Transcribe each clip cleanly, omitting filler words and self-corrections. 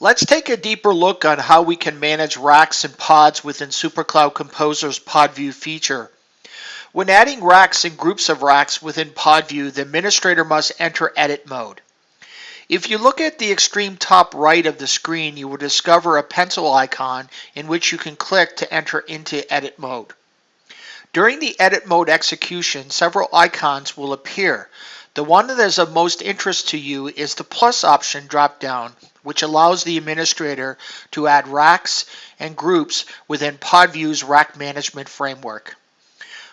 Let's take a deeper look on how we can manage racks and pods within SuperCloud Composer's PODVIEW feature. When adding racks and groups of racks within PODVIEW, the administrator must enter edit mode. If you look at the extreme top right of the screen, you will discover a pencil icon in which you can click to enter into edit mode. During the edit mode execution, several icons will appear. The one that is of most interest to you is the plus option drop-down, which allows the administrator to add racks and groups within PODVIEW's rack management framework.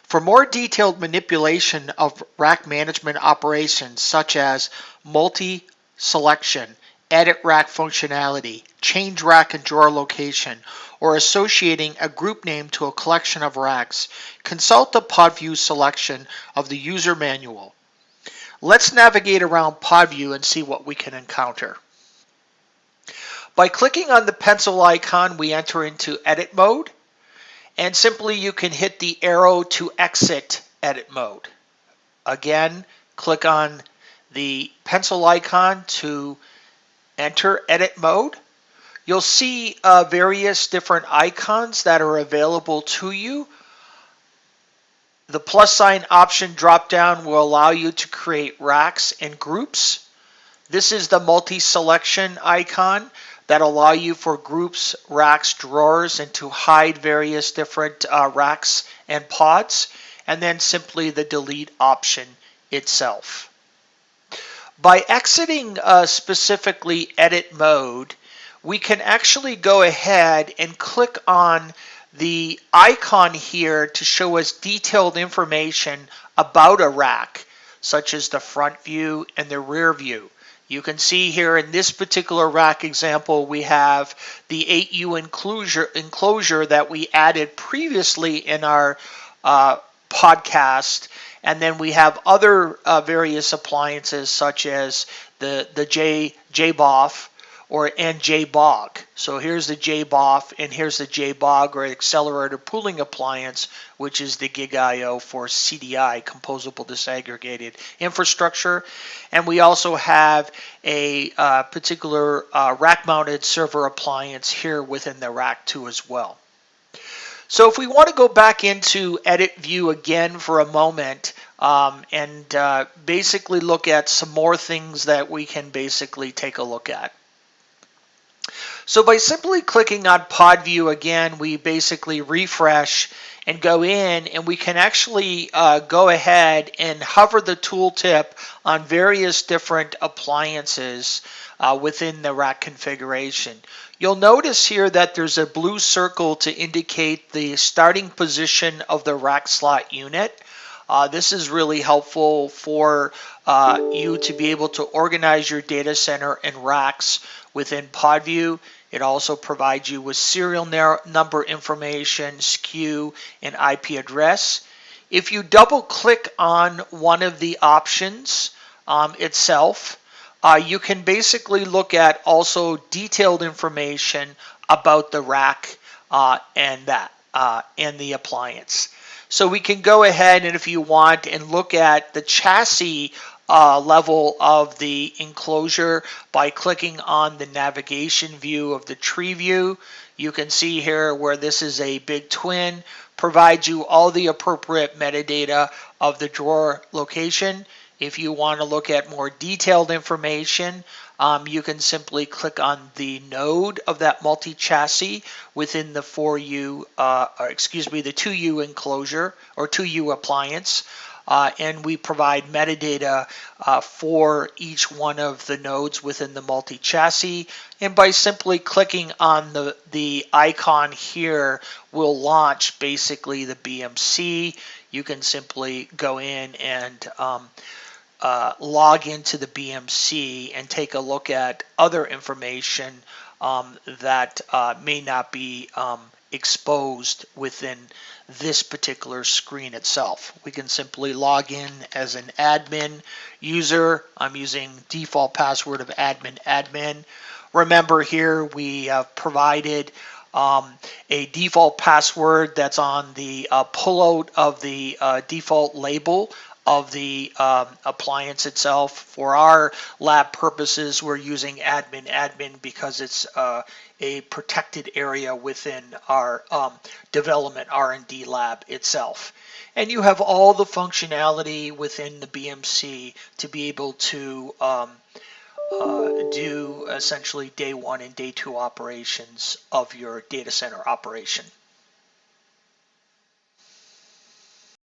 For more detailed manipulation of rack management operations such as multi-selection, edit rack functionality, change rack and drawer location, or associating a group name to a collection of racks, consult the PODVIEW selection of the user manual. Let's navigate around PODVIEW and see what we can encounter. By clicking on the pencil icon, we enter into edit mode, and simply you can hit the arrow to exit edit mode. Again, click on the pencil icon to enter edit mode. You'll see various different icons that are available to you. The plus sign option drop down will allow you to create racks and groups. This is the multi-selection icon that allow you for groups, racks, drawers, and to hide various different racks and pods, and then simply the delete option itself. By exiting specifically edit mode, we can actually go ahead and click on the icon here to show us detailed information about a rack, such as the front view and the rear view. You can see here in this particular rack example, we have the 8U enclosure that we added previously in our podcast. And then we have other various appliances such as the JBOF and JBOG. So here's the JBOF and here's the JBOG, or accelerator pooling appliance, which is the GigIO for CDI, composable disaggregated infrastructure. And we also have a particular rack-mounted server appliance here within the rack too as well. So if we want to go back into edit view again for a moment and basically look at some more things that we can basically take a look at. So by simply clicking on PODVIEW again, we basically refresh and go in, and we can actually go ahead and hover the tooltip on various different appliances within the rack configuration. You'll notice here that there's a blue circle to indicate the starting position of the rack slot unit. This is really helpful for you to be able to organize your data center and racks within PODVIEW. It also provides you with serial number information, SKU, and IP address. If you double click on one of the options itself, you can basically look at also detailed information about the rack and the appliance. So we can go ahead and, if you want, and look at the chassis level of the enclosure by clicking on the navigation view of the tree view. You can see here where this is a big twin, provides you all the appropriate metadata of the drawer location. If you want to look at more detailed information, you can simply click on the node of that multi-chassis within the 2U enclosure or 2U appliance. And we provide metadata for each one of the nodes within the multi-chassis. And by simply clicking on the icon here, will launch basically the BMC. You can simply go in and log into the BMC and take a look at other information that may not be exposed within this particular screen itself. We can simply log in as an admin user. I'm using default password of admin. Remember here we have provided a default password that's on the pullout of the default label of the appliance itself. For our lab purposes, we're using admin because it's a protected area within our development R&D lab itself. And you have all the functionality within the BMC to be able to do essentially day 1 and day 2 operations of your data center operation.